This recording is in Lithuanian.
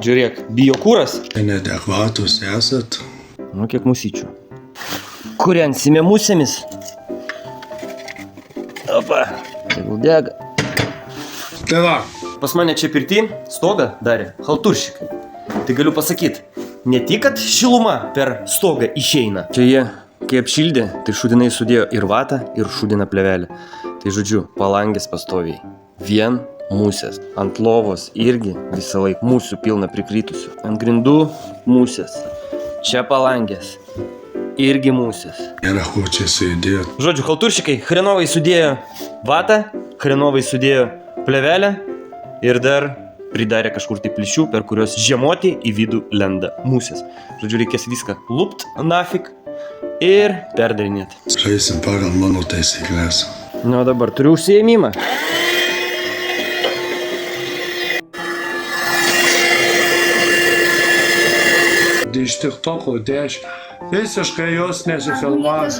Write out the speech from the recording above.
Žiūrėk, biokūras. Neadekvatus esat. Nu, kiek musyčių. Kūrensime musėmis. Opa, tegul dega. Tai va. Pas mane čia pirty stogą darė halturšikai. Tai galiu pasakyti, ne tik, kad šiluma per stogą išeina. Čia jie, kai apšildė, tai šudinai sudėjo ir vatą, ir šudiną plevelę. Tai žodžiu, palangės pastoviai. Vien musės. Ant lovos irgi visą laiką musių pilna prikrytusių. Ant grindų musės. Čia palangės. Irgi musės. Nėra ko čia sėdėt. Žodžiu, halturšikai hrenovai sudėjo vatą, hrenovai sudėjo plevelę ir dar pridarė kažkur tai plyšių, per kurios žiemoti į vidų lenda musės. Žodžiu, reikės viską lupt nafik ir perdarinėti. Žaisim pagal mano taisyklės. Nu, dabar turiu užsiėmimą. Iš TikToko 10. Visiškai jos nesifilmavęs.